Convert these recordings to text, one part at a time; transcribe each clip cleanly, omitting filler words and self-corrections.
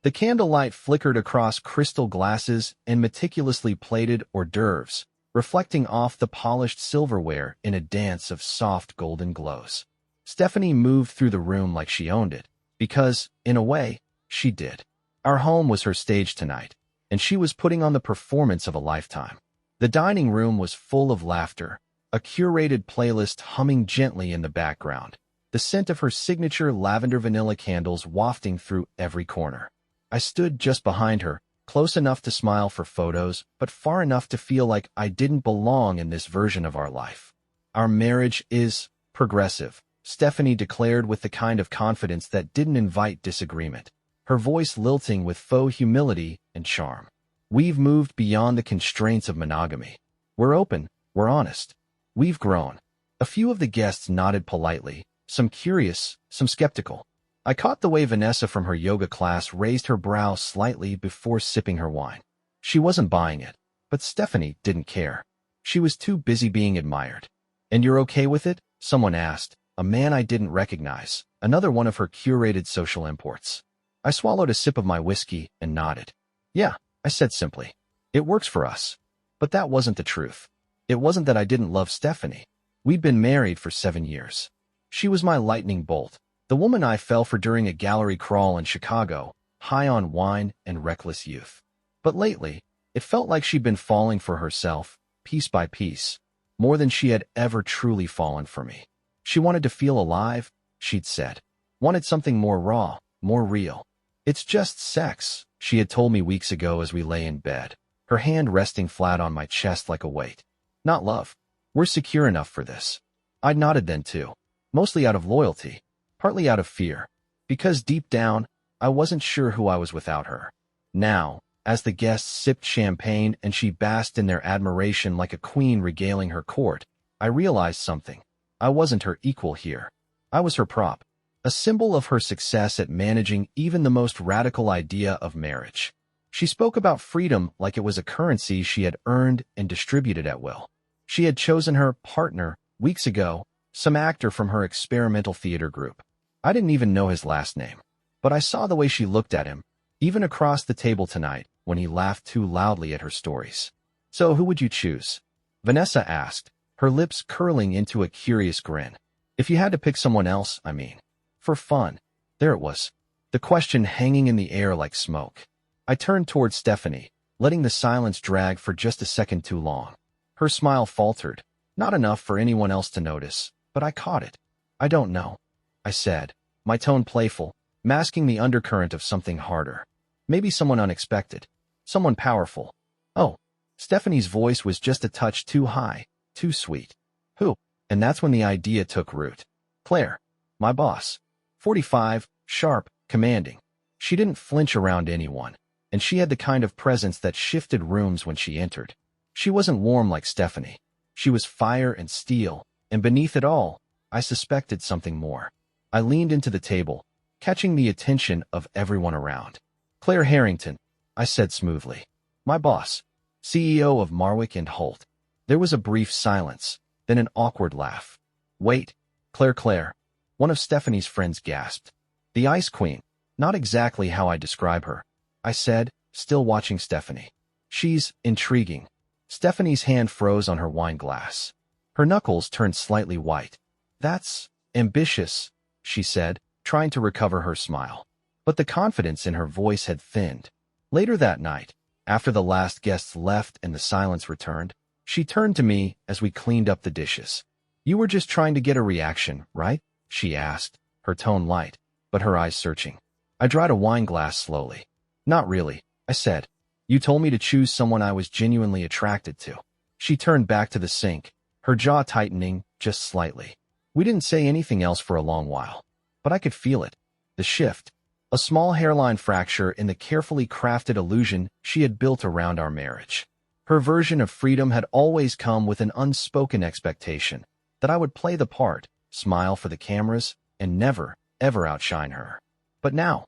The candlelight flickered across crystal glasses and meticulously plated hors d'oeuvres, reflecting off the polished silverware in a dance of soft golden glows. Stephanie moved through the room like she owned it, because, in a way, she did. Our home was her stage tonight, and she was putting on the performance of a lifetime. The dining room was full of laughter, a curated playlist humming gently in the background, the scent of her signature lavender vanilla candles wafting through every corner. I stood just behind her, close enough to smile for photos, but far enough to feel like I didn't belong in this version of our life. Our marriage is progressive, Stephanie declared with the kind of confidence that didn't invite disagreement, her voice lilting with faux humility and charm. We've moved beyond the constraints of monogamy. We're open, we're honest. We've grown. A few of the guests nodded politely, some curious, some skeptical. I caught the way Vanessa from her yoga class raised her brow slightly before sipping her wine. She wasn't buying it, but Stephanie didn't care. She was too busy being admired. "And you're okay with it?" someone asked, a man I didn't recognize, another one of her curated social imports. I swallowed a sip of my whiskey and nodded. "Yeah," I said simply. "It works for us." But that wasn't the truth. It wasn't that I didn't love Stephanie. We'd been married for 7 years. She was my lightning bolt, the woman I fell for during a gallery crawl in Chicago, high on wine and reckless youth. But lately, it felt like she'd been falling for herself, piece by piece, more than she had ever truly fallen for me. She wanted to feel alive, she'd said. Wanted something more raw, more real. "It's just sex," she had told me weeks ago as we lay in bed, her hand resting flat on my chest like a weight. "Not love. We're secure enough for this." I'd nodded then too, mostly out of loyalty, partly out of fear, because deep down, I wasn't sure who I was without her. Now, as the guests sipped champagne and she basked in their admiration like a queen regaling her court, I realized something. I wasn't her equal here. I was her prop, a symbol of her success at managing even the most radical idea of marriage. She spoke about freedom like it was a currency she had earned and distributed at will. She had chosen her partner weeks ago, some actor from her experimental theater group. I didn't even know his last name, but I saw the way she looked at him, even across the table tonight when he laughed too loudly at her stories. "So who would you choose?" Vanessa asked, her lips curling into a curious grin. "If you had to pick someone else, I mean. For fun." There it was, the question hanging in the air like smoke. I turned toward Stephanie, letting the silence drag for just a second too long. Her smile faltered, not enough for anyone else to notice, but I caught it. "I don't know," I said, my tone playful, masking the undercurrent of something harder. "Maybe someone unexpected. Someone powerful." "Oh." Stephanie's voice was just a touch too high, too sweet. "Who?" And that's when the idea took root. "Claire. My boss. 45, sharp, commanding. She didn't flinch around anyone, and she had the kind of presence that shifted rooms when she entered. She wasn't warm like Stephanie. She was fire and steel, and beneath it all, I suspected something more. I leaned into the table, catching the attention of everyone around. "Claire Harrington," I said smoothly. "My boss, CEO of Marwick and Holt." There was a brief silence, then an awkward laugh. "Wait, Claire," one of Stephanie's friends gasped. "The Ice Queen. Not exactly how I describe her," I said, still watching Stephanie. "She's intriguing." Stephanie's hand froze on her wine glass. Her knuckles turned slightly white. "That's ambitious," she said, trying to recover her smile. But the confidence in her voice had thinned. Later that night, after the last guests left and the silence returned, she turned to me as we cleaned up the dishes. "You were just trying to get a reaction, right?" she asked, her tone light, but her eyes searching. I dried a wine glass slowly. "Not really," I said. "You told me to choose someone I was genuinely attracted to." She turned back to the sink, her jaw tightening just slightly. We didn't say anything else for a long while, but I could feel it. The shift. A small hairline fracture in the carefully crafted illusion she had built around our marriage. Her version of freedom had always come with an unspoken expectation that I would play the part, smile for the cameras, and never, ever outshine her. But now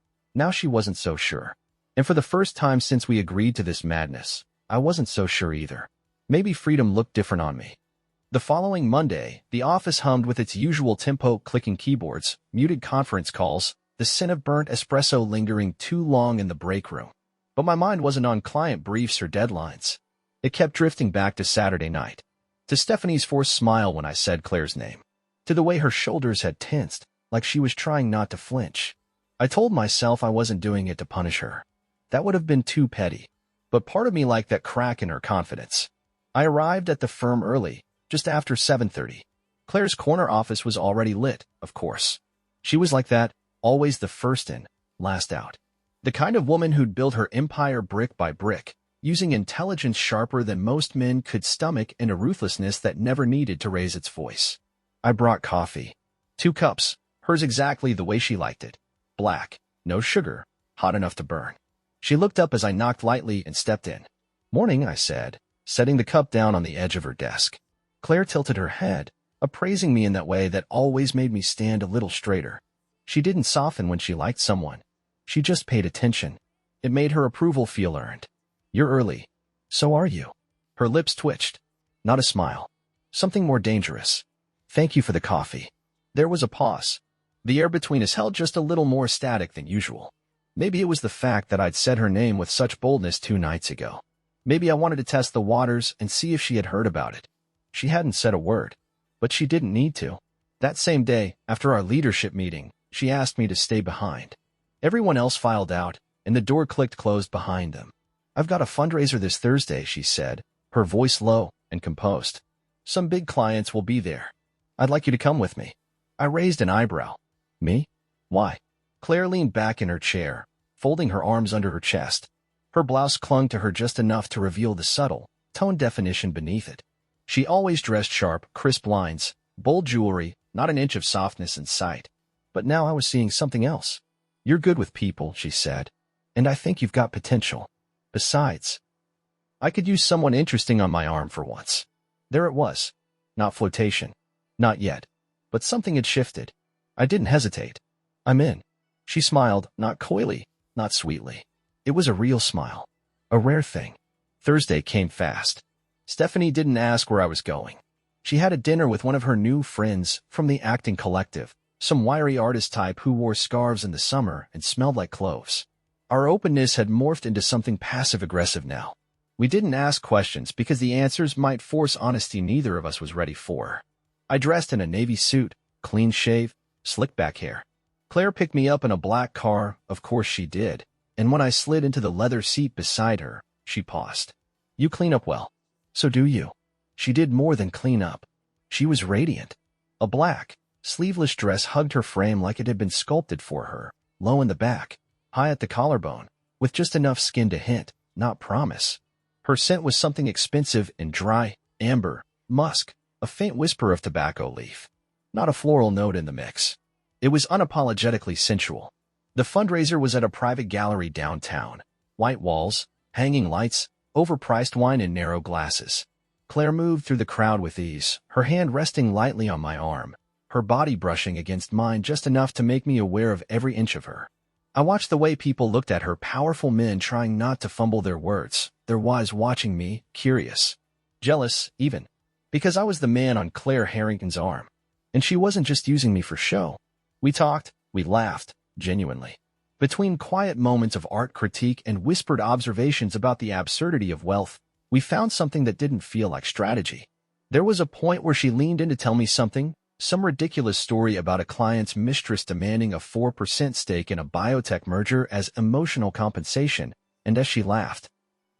she wasn't so sure. And for the first time since we agreed to this madness, I wasn't so sure either. Maybe freedom looked different on me. The following Monday, the office hummed with its usual tempo, clicking keyboards, muted conference calls, the scent of burnt espresso lingering too long in the break room. But my mind wasn't on client briefs or deadlines. It kept drifting back to Saturday night, to Stephanie's forced smile when I said Claire's name, to the way her shoulders had tensed, like she was trying not to flinch. I told myself I wasn't doing it to punish her. That would have been too petty. But part of me liked that crack in her confidence. I arrived at the firm early, just after 7:30. Claire's corner office was already lit, of course. She was like that, always the first in, last out. The kind of woman who'd build her empire brick by brick, using intelligence sharper than most men could stomach and a ruthlessness that never needed to raise its voice. I brought coffee. 2 cups, hers exactly the way she liked it. Black, no sugar, hot enough to burn. She looked up as I knocked lightly and stepped in. "Morning," I said, setting the cup down on the edge of her desk. Claire tilted her head, appraising me in that way that always made me stand a little straighter. She didn't soften when she liked someone. She just paid attention. It made her approval feel earned. "You're early." "So are you." Her lips twitched. Not a smile. Something more dangerous. "Thank you for the coffee." There was a pause. The air between us held just a little more static than usual. Maybe it was the fact that I'd said her name with such boldness 2 nights ago. Maybe I wanted to test the waters and see if she had heard about it. She hadn't said a word, but she didn't need to. That same day, after our leadership meeting, she asked me to stay behind. Everyone else filed out, and the door clicked closed behind them. "I've got a fundraiser this Thursday," she said, her voice low and composed. "Some big clients will be there. I'd like you to come with me." I raised an eyebrow. "Me? Why?" Claire leaned back in her chair, folding her arms under her chest. Her blouse clung to her just enough to reveal the subtle, tone definition beneath it. She always dressed sharp, crisp lines, bold jewelry, not an inch of softness in sight. But now I was seeing something else. "You're good with people," she said, "and I think you've got potential. Besides, I could use someone interesting on my arm for once." There it was. Not flirtation. Not yet. But something had shifted. I didn't hesitate. "I'm in." She smiled, not coyly, not sweetly. It was a real smile. A rare thing. Thursday came fast. Stephanie didn't ask where I was going. She had a dinner with one of her new friends from the acting collective, some wiry artist type who wore scarves in the summer and smelled like cloves. Our openness had morphed into something passive-aggressive now. We didn't ask questions because the answers might force honesty neither of us was ready for. I dressed in a navy suit, clean shave, slick back hair. Claire picked me up in a black car, of course she did, and when I slid into the leather seat beside her, she paused. "You clean up well." "So do you." She did more than clean up. She was radiant. A black, sleeveless dress hugged her frame like it had been sculpted for her, low in the back, high at the collarbone, with just enough skin to hint, not promise. Her scent was something expensive and dry, amber, musk, a faint whisper of tobacco leaf. Not a floral note in the mix. It was unapologetically sensual. The fundraiser was at a private gallery downtown. White walls, hanging lights, overpriced wine in narrow glasses. Claire moved through the crowd with ease, her hand resting lightly on my arm, her body brushing against mine just enough to make me aware of every inch of her. I watched the way people looked at her, powerful men trying not to fumble their words, their wives watching me, curious. Jealous, even. Because I was the man on Claire Harrington's arm. And she wasn't just using me for show. We talked, we laughed, genuinely. Between quiet moments of art critique and whispered observations about the absurdity of wealth, we found something that didn't feel like strategy. There was a point where she leaned in to tell me something, some ridiculous story about a client's mistress demanding a 4% stake in a biotech merger as emotional compensation, and as she laughed,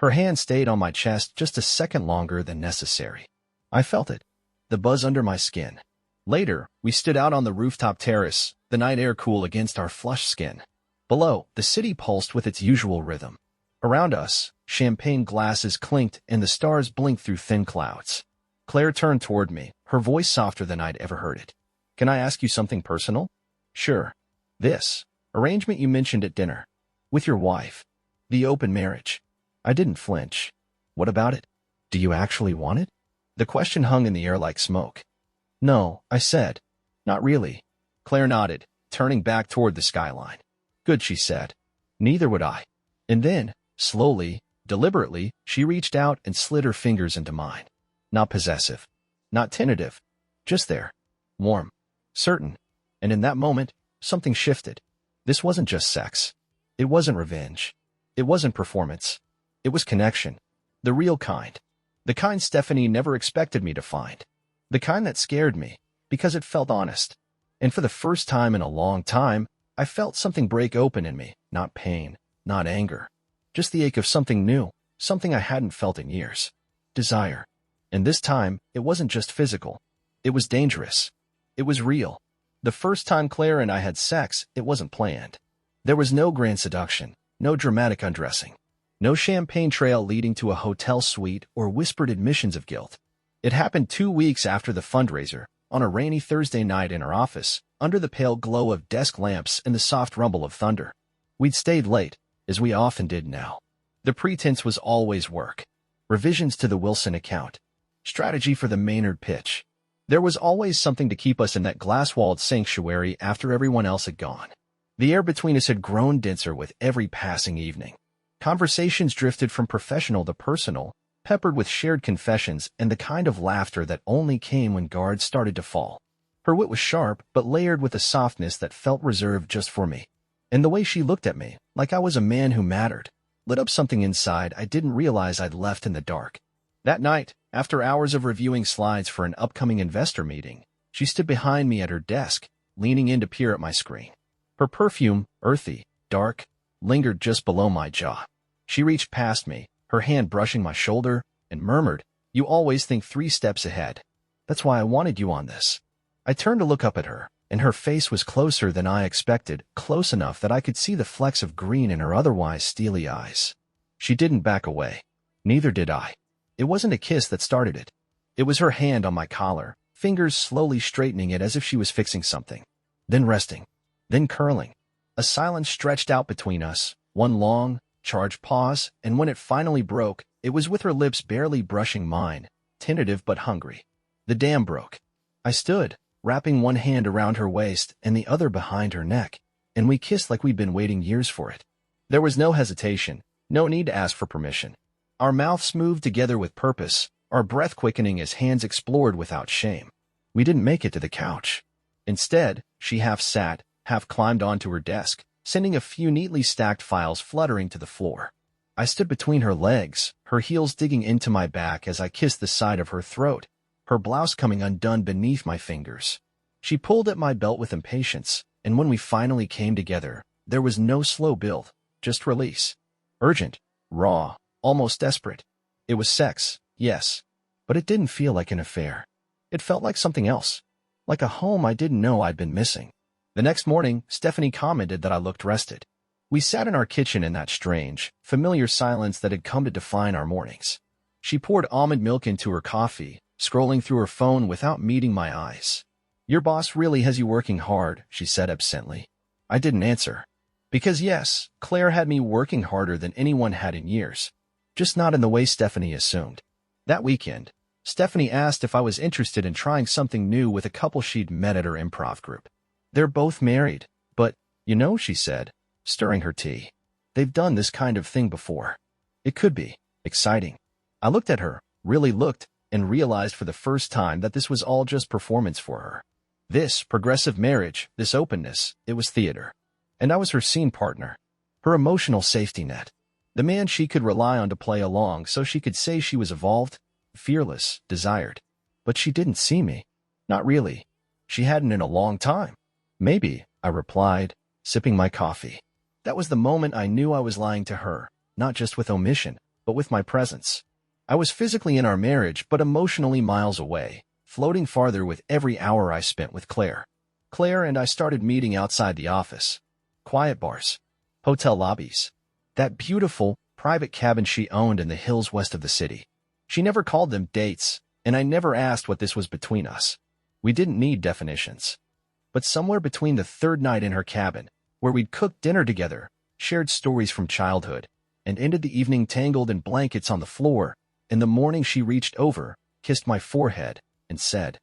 her hand stayed on my chest just a second longer than necessary. I felt it, the buzz under my skin. Later, we stood out on the rooftop terrace, the night air cool against our flushed skin. Below, the city pulsed with its usual rhythm. Around us, champagne glasses clinked and the stars blinked through thin clouds. Claire turned toward me, her voice softer than I'd ever heard it. "Can I ask you something personal?" "Sure." "This arrangement you mentioned at dinner. With your wife. The open marriage." I didn't flinch. "What about it? Do you actually want it?" The question hung in the air like smoke. "No," I said. "Not really." Claire nodded, turning back toward the skyline. "Good," she said. "Neither would I." And then, slowly, deliberately, she reached out and slid her fingers into mine. Not possessive. Not tentative. Just there. Warm. Certain. And in that moment, something shifted. This wasn't just sex. It wasn't revenge. It wasn't performance. It was connection. The real kind. The kind Stephanie never expected me to find. The kind that scared me, because it felt honest. And for the first time in a long time, I felt something break open in me, not pain, not anger. Just the ache of something new, something I hadn't felt in years. Desire. And this time, it wasn't just physical. It was dangerous. It was real. The first time Claire and I had sex, it wasn't planned. There was no grand seduction, no dramatic undressing, no champagne trail leading to a hotel suite or whispered admissions of guilt. It happened 2 weeks after the fundraiser, on a rainy Thursday night in our office, under the pale glow of desk lamps and the soft rumble of thunder. We'd stayed late, as we often did now. The pretense was always work. Revisions to the Wilson account. Strategy for the Maynard pitch. There was always something to keep us in that glass-walled sanctuary after everyone else had gone. The air between us had grown denser with every passing evening. Conversations drifted from professional to personal, peppered with shared confessions and the kind of laughter that only came when guards started to fall. Her wit was sharp, but layered with a softness that felt reserved just for me. And the way she looked at me, like I was a man who mattered, lit up something inside I didn't realize I'd left in the dark. That night, after hours of reviewing slides for an upcoming investor meeting, she stood behind me at her desk, leaning in to peer at my screen. Her perfume, earthy, dark, lingered just below my jaw. She reached past me, her hand brushing my shoulder, and murmured, "You always think 3 steps ahead. That's why I wanted you on this." I turned to look up at her, and her face was closer than I expected, close enough that I could see the flecks of green in her otherwise steely eyes. She didn't back away. Neither did I. It wasn't a kiss that started it. It was her hand on my collar, fingers slowly straightening it as if she was fixing something. Then resting. Then curling. A silence stretched out between us, one long, charged pause, and when it finally broke, it was with her lips barely brushing mine, tentative but hungry. The dam broke. I stood, wrapping one hand around her waist and the other behind her neck, and we kissed like we'd been waiting years for it. There was no hesitation, no need to ask for permission. Our mouths moved together with purpose, our breath quickening as hands explored without shame. We didn't make it to the couch. Instead, she half sat, half climbed onto her desk, sending a few neatly stacked files fluttering to the floor. I stood between her legs, her heels digging into my back as I kissed the side of her throat, her blouse coming undone beneath my fingers. She pulled at my belt with impatience, and when we finally came together, there was no slow build, just release. Urgent, raw, almost desperate. It was sex, yes, but it didn't feel like an affair. It felt like something else, like a home I didn't know I'd been missing. The next morning, Stephanie commented that I looked rested. We sat in our kitchen in that strange, familiar silence that had come to define our mornings. She poured almond milk into her coffee, scrolling through her phone without meeting my eyes. "Your boss really has you working hard," she said absently. I didn't answer. Because yes, Claire had me working harder than anyone had in years. Just not in the way Stephanie assumed. That weekend, Stephanie asked if I was interested in trying something new with a couple she'd met at her improv group. "They're both married, but, you know," she said, stirring her tea, "they've done this kind of thing before. It could be exciting." I looked at her, really looked, and realized for the first time that this was all just performance for her. This progressive marriage, this openness, it was theater. And I was her scene partner, her emotional safety net, the man she could rely on to play along so she could say she was evolved, fearless, desired. But she didn't see me. Not really. She hadn't in a long time. "Maybe," I replied, sipping my coffee. That was the moment I knew I was lying to her, not just with omission, but with my presence. I was physically in our marriage, but emotionally miles away, floating farther with every hour I spent with Claire. Claire and I started meeting outside the office. Quiet bars. Hotel lobbies. That beautiful, private cabin she owned in the hills west of the city. She never called them dates, and I never asked what this was between us. We didn't need definitions. But somewhere between the third night in her cabin, where we'd cooked dinner together, shared stories from childhood, and ended the evening tangled in blankets on the floor, in the morning she reached over, kissed my forehead, and said,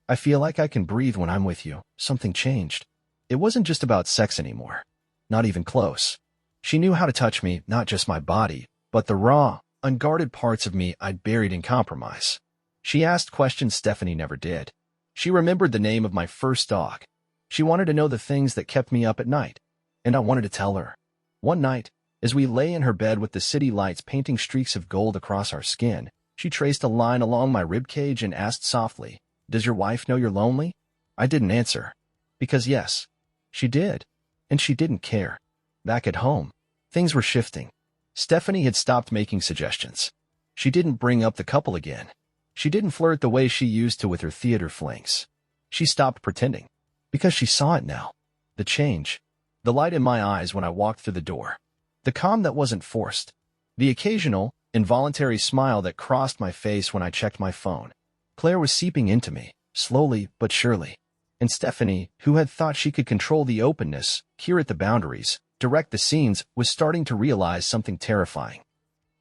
"I feel like I can breathe when I'm with you." Something changed. It wasn't just about sex anymore. Not even close. She knew how to touch me, not just my body, but the raw, unguarded parts of me I'd buried in compromise. She asked questions Stephanie never did. She remembered the name of my first dog. She wanted to know the things that kept me up at night. and I wanted to tell her. One night, as we lay in her bed with the city lights painting streaks of gold across our skin, she traced a line along my ribcage and asked softly, "Does your wife know you're lonely?" I didn't answer. Because yes, she did. And she didn't care. Back at home, things were shifting. Stephanie had stopped making suggestions. She didn't bring up the couple again. She didn't flirt the way she used to with her theater flings. She stopped pretending. Because she saw it now. The change. The light in my eyes when I walked through the door. The calm that wasn't forced. The occasional, involuntary smile that crossed my face when I checked my phone. Claire was seeping into me, slowly but surely. And Stephanie, who had thought she could control the openness, curate the boundaries, direct the scenes, was starting to realize something terrifying.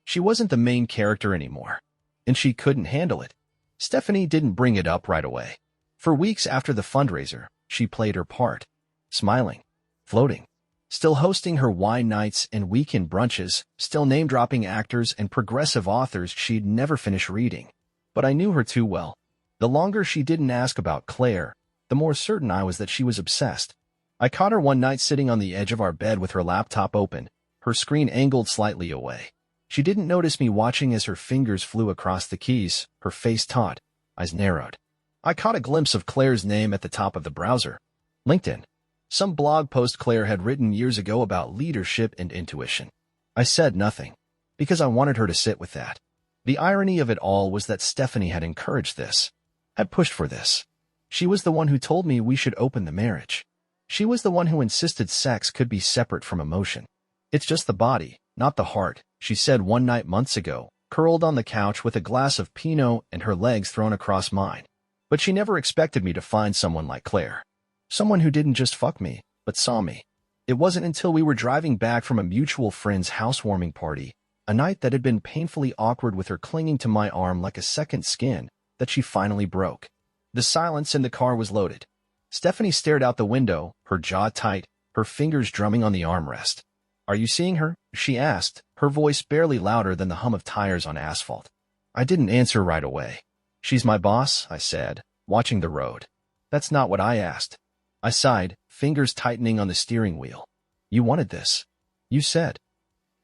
She wasn't the main character anymore. And she couldn't handle it. Stephanie didn't bring it up right away. For weeks after the fundraiser, she played her part. Smiling. Floating. Still hosting her wine nights and weekend brunches, still name-dropping actors and progressive authors she'd never finish reading. But I knew her too well. The longer she didn't ask about Claire, the more certain I was that she was obsessed. I caught her one night sitting on the edge of our bed with her laptop open, her screen angled slightly away. She didn't notice me watching as her fingers flew across the keys, her face taut, eyes narrowed. I caught a glimpse of Claire's name at the top of the browser. LinkedIn. Some blog post Claire had written years ago about leadership and intuition. I said nothing, because I wanted her to sit with that. The irony of it all was that Stephanie had encouraged this, had pushed for this. She was the one who told me we should open the marriage. She was the one who insisted sex could be separate from emotion. It's just the body, not the heart, she said one night months ago, curled on the couch with a glass of Pinot and her legs thrown across mine. But she never expected me to find someone like Claire. Someone who didn't just fuck me, but saw me. It wasn't until we were driving back from a mutual friend's housewarming party, a night that had been painfully awkward with her clinging to my arm like a second skin, that she finally broke. The silence in the car was loaded. Stephanie stared out the window, her jaw tight, her fingers drumming on the armrest. "Are you seeing her?" she asked, her voice barely louder than the hum of tires on asphalt. I didn't answer right away. "She's my boss," I said, watching the road. "That's not what I asked." I sighed, fingers tightening on the steering wheel. "You wanted this. You said.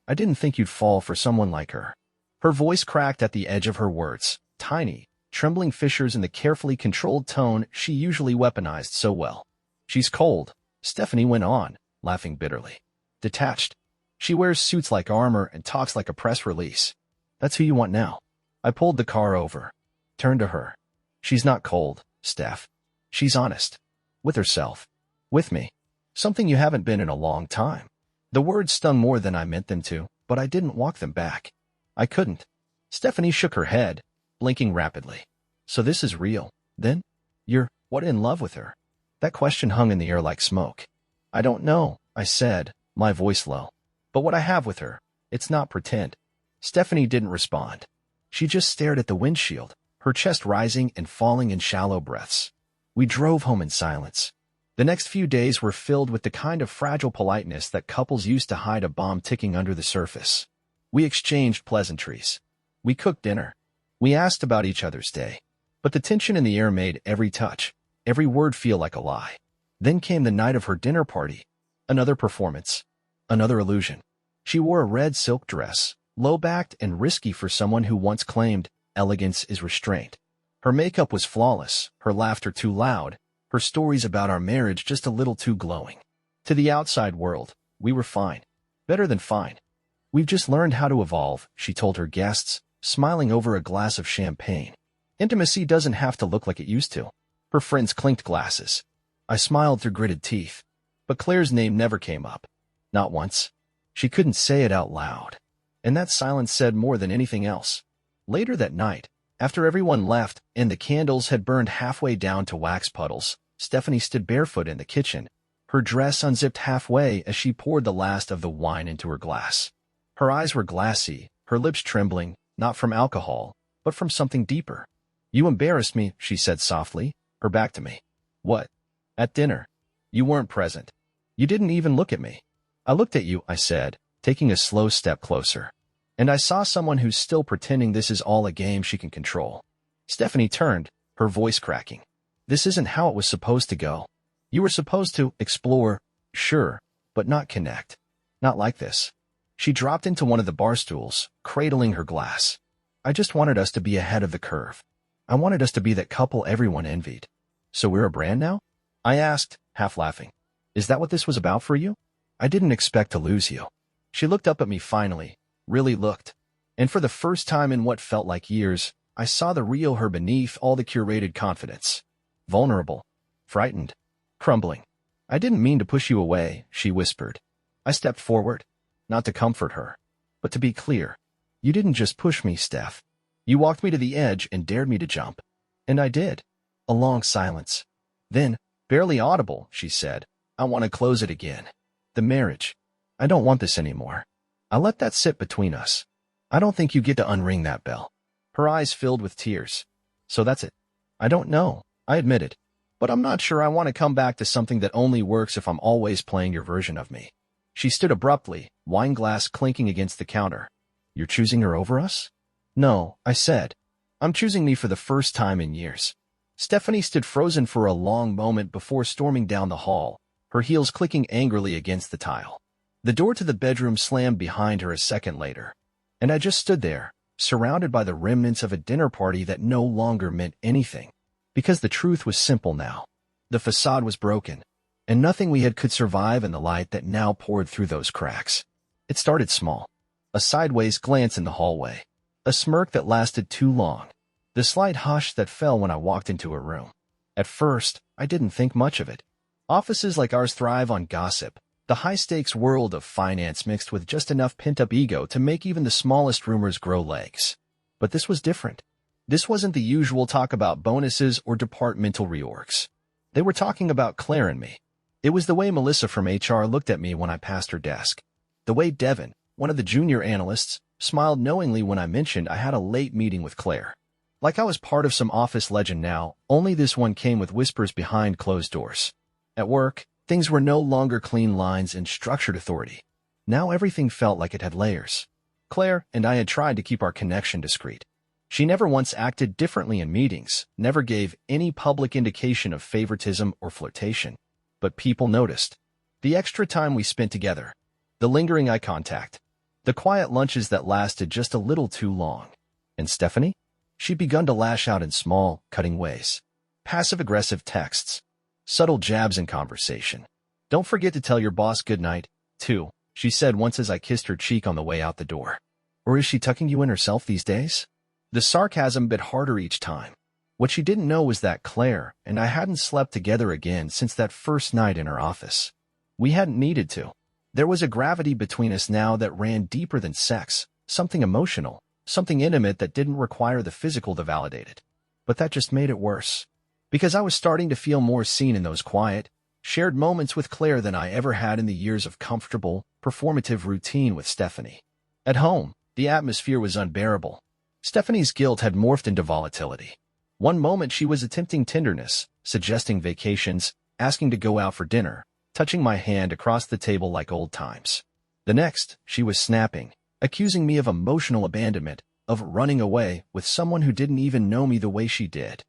I didn't think you'd fall for someone like her." Her voice cracked at the edge of her words, tiny, trembling fissures in the carefully controlled tone she usually weaponized so well. "She's cold," Stephanie went on, laughing bitterly. "Detached. She wears suits like armor and talks like a press release. That's who you want now." I pulled the car over, turned to her. "She's not cold, Steph. She's honest. With herself. With me. Something you haven't been in a long time." The words stung more than I meant them to, but I didn't walk them back. I couldn't. Stephanie shook her head, blinking rapidly. "So this is real, then? You're, what, in love with her?" That question hung in the air like smoke. "I don't know," I said, my voice low. "But what I have with her, it's not pretend." Stephanie didn't respond. She just stared at the windshield, her chest rising and falling in shallow breaths. We drove home in silence. The next few days were filled with the kind of fragile politeness that couples use to hide a bomb ticking under the surface. We exchanged pleasantries. We cooked dinner. We asked about each other's day. But the tension in the air made every touch, every word feel like a lie. Then came the night of her dinner party. Another performance. Another illusion. She wore a red silk dress, low-backed and risky for someone who once claimed elegance is restraint. Her makeup was flawless, her laughter too loud, her stories about our marriage just a little too glowing. To the outside world, we were fine. Better than fine. "We've just learned how to evolve," she told her guests, smiling over a glass of champagne. "Intimacy doesn't have to look like it used to." Her friends clinked glasses. I smiled through gritted teeth. But Claire's name never came up. Not once. She couldn't say it out loud. And that silence said more than anything else. Later that night, after everyone left and the candles had burned halfway down to wax puddles, Stephanie stood barefoot in the kitchen, her dress unzipped halfway as she poured the last of the wine into her glass. Her eyes were glassy, her lips trembling, not from alcohol, but from something deeper. "You embarrassed me," she said softly, her back to me. "What?" "At dinner. You weren't present. You didn't even look at me." "I looked at you," I said, taking a slow step closer. "And I saw someone who's still pretending this is all a game she can control." Stephanie turned, her voice cracking. "This isn't how it was supposed to go. You were supposed to explore, sure, but not connect. Not like this. She dropped into one of the bar stools, cradling her glass. I just wanted us to be ahead of the curve. I wanted us to be that couple everyone envied. So we're a brand now? I asked, half laughing. Is that what this was about for you? I didn't expect to lose you. She looked up at me finally, really looked. And for the first time in what felt like years, I saw the real her beneath all the curated confidence. Vulnerable. Frightened. Crumbling. I didn't mean to push you away, she whispered. I stepped forward, not to comfort her, but to be clear. You didn't just push me, Steph. You walked me to the edge and dared me to jump. And I did. A long silence. Then, barely audible, she said, I want to close it again. The marriage. I don't want this anymore. I let that sit between us. I don't think you get to unring that bell. Her eyes filled with tears. So that's it. I don't know, I admitted. But I'm not sure I want to come back to something that only works if I'm always playing your version of me. She stood abruptly, wine glass clinking against the counter. You're choosing her over us? No, I said. I'm choosing me for the first time in years. Stephanie stood frozen for a long moment before storming down the hall, her heels clicking angrily against the tile. The door to the bedroom slammed behind her a second later, and I just stood there, surrounded by the remnants of a dinner party that no longer meant anything. Because the truth was simple now. The facade was broken, and nothing we had could survive in the light that now poured through those cracks. It started small. A sideways glance in the hallway. A smirk that lasted too long. The slight hush that fell when I walked into her room. At first, I didn't think much of it. Offices like ours thrive on gossip, the high-stakes world of finance mixed with just enough pent-up ego to make even the smallest rumors grow legs. But this was different. This wasn't the usual talk about bonuses or departmental reorgs. They were talking about Claire and me. It was the way Melissa from HR looked at me when I passed her desk. The way Devin, one of the junior analysts, smiled knowingly when I mentioned I had a late meeting with Claire. Like I was part of some office legend now, only this one came with whispers behind closed doors. At work, things were no longer clean lines and structured authority. Now everything felt like it had layers. Claire and I had tried to keep our connection discreet. She never once acted differently in meetings, never gave any public indication of favoritism or flirtation. But people noticed. The extra time we spent together. The lingering eye contact. The quiet lunches that lasted just a little too long. And Stephanie? She'd begun to lash out in small, cutting ways. Passive-aggressive texts. Subtle jabs in conversation. Don't forget to tell your boss good night, too, she said once as I kissed her cheek on the way out the door. Or is she tucking you in herself these days? The sarcasm bit harder each time. What she didn't know was that Claire and I hadn't slept together again since that first night in her office. We hadn't needed to. There was a gravity between us now that ran deeper than sex, something emotional, something intimate that didn't require the physical to validate it. But that just made it worse. Because I was starting to feel more seen in those quiet, shared moments with Claire than I ever had in the years of comfortable, performative routine with Stephanie. At home, the atmosphere was unbearable. Stephanie's guilt had morphed into volatility. One moment she was attempting tenderness, suggesting vacations, asking to go out for dinner, touching my hand across the table like old times. The next, she was snapping, accusing me of emotional abandonment, of running away with someone who didn't even know me the way she did.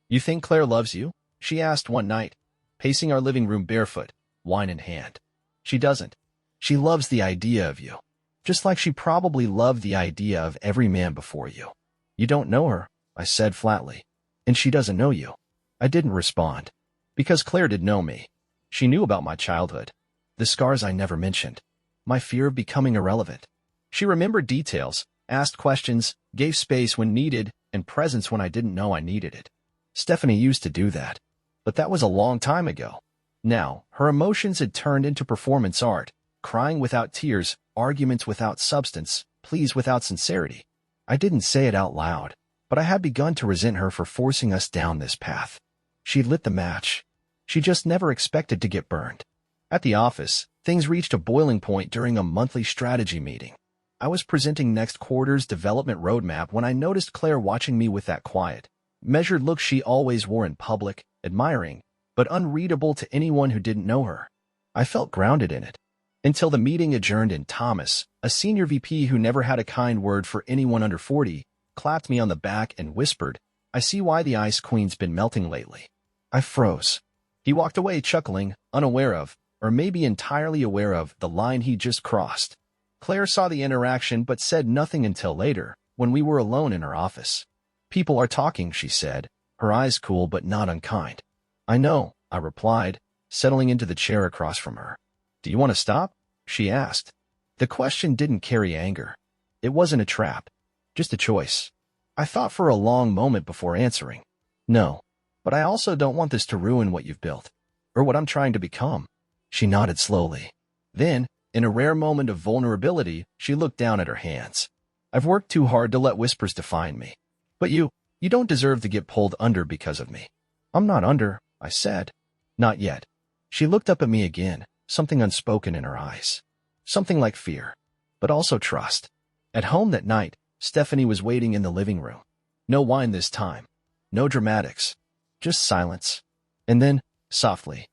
You think Claire loves you? She asked one night, pacing our living room barefoot, wine in hand. She doesn't. She loves the idea of you. Just like she probably loved the idea of every man before you. You don't know her, I said flatly. And she doesn't know you. I didn't respond. Because Claire did know me. She knew about my childhood. The scars I never mentioned. My fear of becoming irrelevant. She remembered details, asked questions, gave space when needed, and presence when I didn't know I needed it. Stephanie used to do that. But that was a long time ago. Now, her emotions had turned into performance art, crying without tears, arguments without substance, pleas without sincerity. I didn't say it out loud, but I had begun to resent her for forcing us down this path. She lit the match. She just never expected to get burned. At the office, things reached a boiling point during a monthly strategy meeting. I was presenting next quarter's development roadmap when I noticed Claire watching me with that quiet, measured look she always wore in public, admiring, but unreadable to anyone who didn't know her. I felt grounded in it. Until the meeting adjourned and Thomas, a senior VP who never had a kind word for anyone under 40, clapped me on the back and whispered, I see why the Ice Queen's been melting lately. I froze. He walked away chuckling, unaware of, or maybe entirely aware of, the line he just crossed. Claire saw the interaction but said nothing until later, when we were alone in her office. "People are talking," she said, her eyes cool but not unkind. "I know," I replied, settling into the chair across from her. "Do you want to stop?" she asked. The question didn't carry anger. It wasn't a trap, just a choice. I thought for a long moment before answering. "No, but I also don't want this to ruin what you've built, or what I'm trying to become." She nodded slowly. Then, in a rare moment of vulnerability, she looked down at her hands. "I've worked too hard to let whispers define me. But you don't deserve to get pulled under because of me." "I'm not under," I said. "Not yet." She looked up at me again, something unspoken in her eyes. Something like fear, but also trust. At home that night, Stephanie was waiting in the living room. No wine this time. No dramatics. Just silence. And then, softly,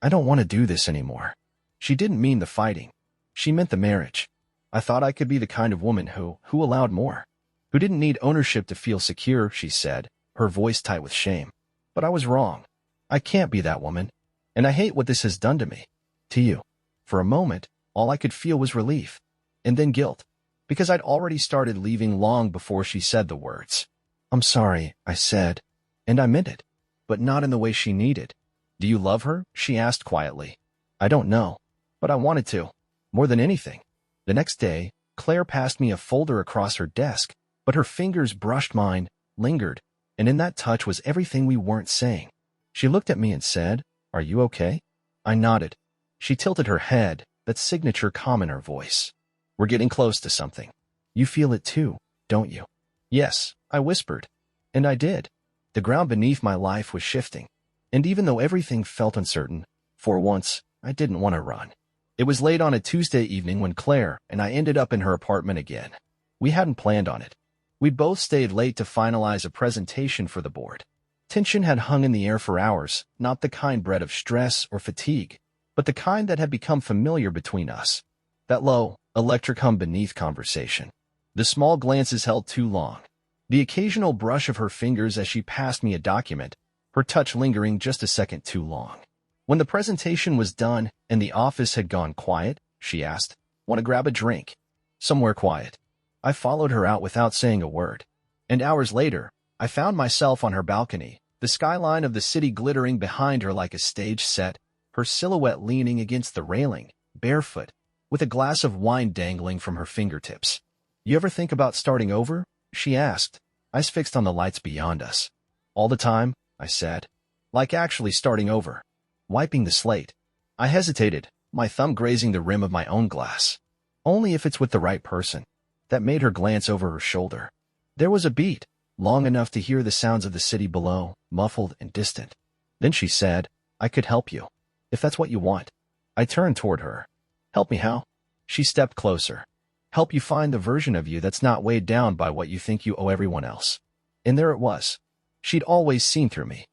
"I don't want to do this anymore." She didn't mean the fighting. She meant the marriage. I thought I could be the kind of woman who allowed more. Who didn't need ownership to feel secure, she said, her voice tight with shame. But I was wrong. I can't be that woman. And I hate what this has done to me. To you. For a moment, all I could feel was relief. And then guilt. Because I'd already started leaving long before she said the words. "I'm sorry," I said. And I meant it. But not in the way she needed. "Do you love her?" she asked quietly. "I don't know. But I wanted to. More than anything." The next day, Claire passed me a folder across her desk, but her fingers brushed mine, lingered, and in that touch was everything we weren't saying. She looked at me and said, "Are you okay?" I nodded. She tilted her head, that signature calm in her voice. "We're getting close to something. You feel it too, don't you?" "Yes," I whispered. And I did. The ground beneath my life was shifting. And even though everything felt uncertain, for once, I didn't want to run. It was late on a Tuesday evening when Claire and I ended up in her apartment again. We hadn't planned on it. We'd both stayed late to finalize a presentation for the board. Tension had hung in the air for hours, not the kind bred of stress or fatigue, but the kind that had become familiar between us. That low, electric hum beneath conversation. The small glances held too long. The occasional brush of her fingers as she passed me a document, her touch lingering just a second too long. When the presentation was done and the office had gone quiet, she asked, "Want to grab a drink?" "Somewhere quiet." I followed her out without saying a word. And hours later, I found myself on her balcony, the skyline of the city glittering behind her like a stage set, her silhouette leaning against the railing, barefoot, with a glass of wine dangling from her fingertips. "You ever think about starting over?" she asked, eyes fixed on the lights beyond us. "All the time," I said. "Like actually starting over. Wiping the slate." I hesitated, my thumb grazing the rim of my own glass. "Only if it's with the right person." That made her glance over her shoulder. There was a beat, long enough to hear the sounds of the city below, muffled and distant. Then she said, "I could help you, if that's what you want." I turned toward her. "Help me how?" She stepped closer. "Help you find the version of you that's not weighed down by what you think you owe everyone else." And there it was. She'd always seen through me.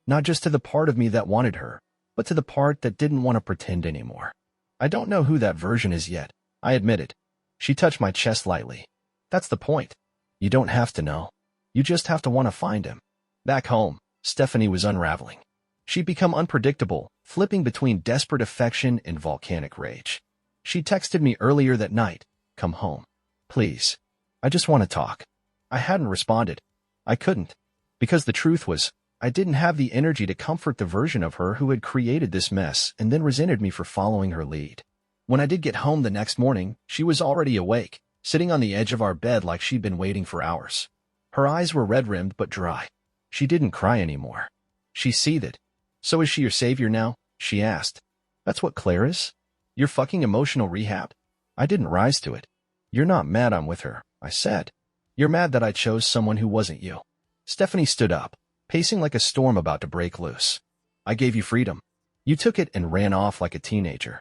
Not just to the part of me that wanted her, but to the part that didn't want to pretend anymore. "I don't know who that version is yet," I admitted. She touched my chest lightly. "That's the point. You don't have to know. You just have to want to find him." Back home, Stephanie was unraveling. She'd become unpredictable, flipping between desperate affection and volcanic rage. She texted me earlier that night, "Come home. Please. I just want to talk." I hadn't responded. I couldn't. Because the truth was, I didn't have the energy to comfort the version of her who had created this mess and then resented me for following her lead. When I did get home the next morning, she was already awake, sitting on the edge of our bed like she'd been waiting for hours. Her eyes were red-rimmed but dry. She didn't cry anymore. She seethed. "So is she your savior now?" she asked. "That's what Claire is? Your fucking emotional rehab?" I didn't rise to it. "You're not mad I'm with her," I said. "You're mad that I chose someone who wasn't you." Stephanie stood up, pacing like a storm about to break loose. "I gave you freedom. You took it and ran off like a teenager."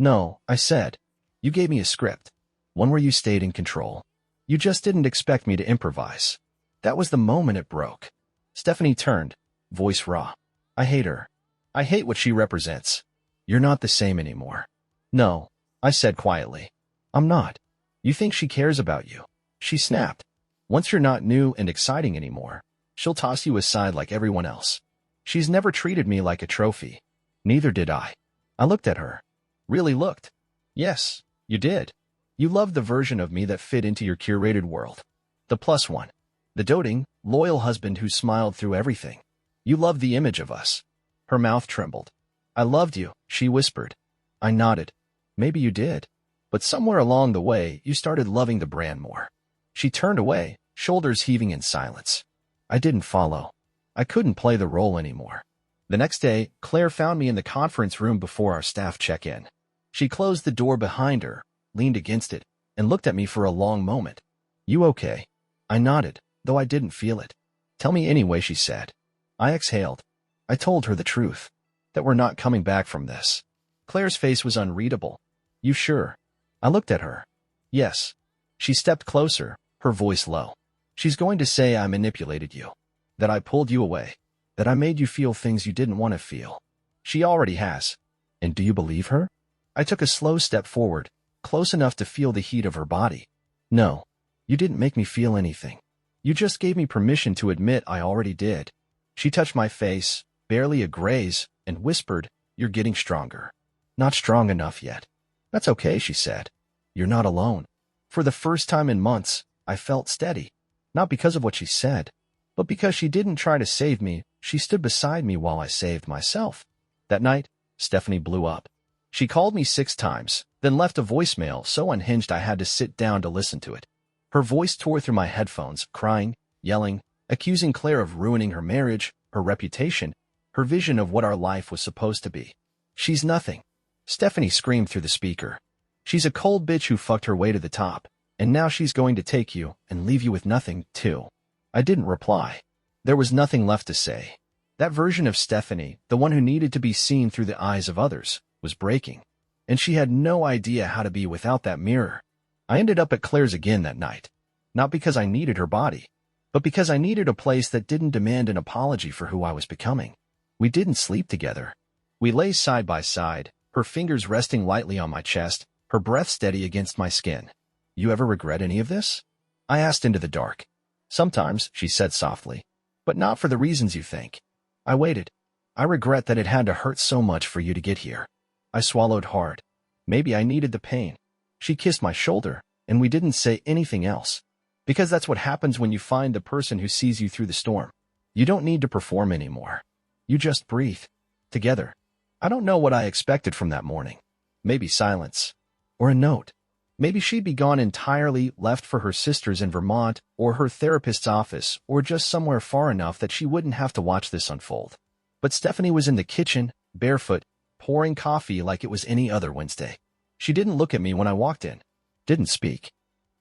"No," I said. "You gave me a script. One where you stayed in control. You just didn't expect me to improvise." That was the moment it broke. Stephanie turned, voice raw. "I hate her. I hate what she represents. You're not the same anymore." "No," I said quietly. "I'm not. You think she cares about you." She snapped. "Once you're not new and exciting anymore, she'll toss you aside like everyone else. She's never treated me like a trophy. Neither did I." I looked at her. Really looked. Yes, you did. You loved the version of me that fit into your curated world. The plus one. The doting, loyal husband who smiled through everything. You loved the image of us. Her mouth trembled. I loved you, she whispered. I nodded. Maybe you did. But somewhere along the way, you started loving the brand more. She turned away, shoulders heaving in silence. I didn't follow. I couldn't play the role anymore. The next day, Claire found me in the conference room before our staff check-in. She closed the door behind her, leaned against it, and looked at me for a long moment. You okay? I nodded, though I didn't feel it. Tell me anyway, she said. I exhaled. I told her the truth. That we're not coming back from this. Claire's face was unreadable. You sure? I looked at her. Yes. She stepped closer, her voice low. She's going to say I manipulated you. That I pulled you away. That I made you feel things you didn't want to feel. She already has. And do you believe her? I took a slow step forward, close enough to feel the heat of her body. No. You didn't make me feel anything. You just gave me permission to admit I already did. She touched my face, barely a graze, and whispered, You're getting stronger. Not strong enough yet. That's okay, she said. You're not alone. For the first time in months, I felt steady. Not because of what she said, but because she didn't try to save me, she stood beside me while I saved myself. That night, Stephanie blew up. She called me 6 times, then left a voicemail so unhinged I had to sit down to listen to it. Her voice tore through my headphones, crying, yelling, accusing Claire of ruining her marriage, her reputation, her vision of what our life was supposed to be. She's nothing. Stephanie screamed through the speaker. She's a cold bitch who fucked her way to the top, and now she's going to take you and leave you with nothing, too. I didn't reply. There was nothing left to say. That version of Stephanie, the one who needed to be seen through the eyes of others, was breaking, and she had no idea how to be without that mirror. I ended up at Claire's again that night, not because I needed her body, but because I needed a place that didn't demand an apology for who I was becoming. We didn't sleep together. We lay side by side, her fingers resting lightly on my chest, her breath steady against my skin. You ever regret any of this? I asked into the dark. Sometimes, she said softly, but not for the reasons you think. I waited. I regret that it had to hurt so much for you to get here. I swallowed hard. Maybe I needed the pain. She kissed my shoulder, and we didn't say anything else. Because that's what happens when you find the person who sees you through the storm. You don't need to perform anymore. You just breathe. Together. I don't know what I expected from that morning. Maybe silence. Or a note. Maybe she'd be gone entirely, left for her sisters in Vermont, or her therapist's office, or just somewhere far enough that she wouldn't have to watch this unfold. But Stephanie was in the kitchen, barefoot, pouring coffee like it was any other Wednesday. She didn't look at me when I walked in. Didn't speak.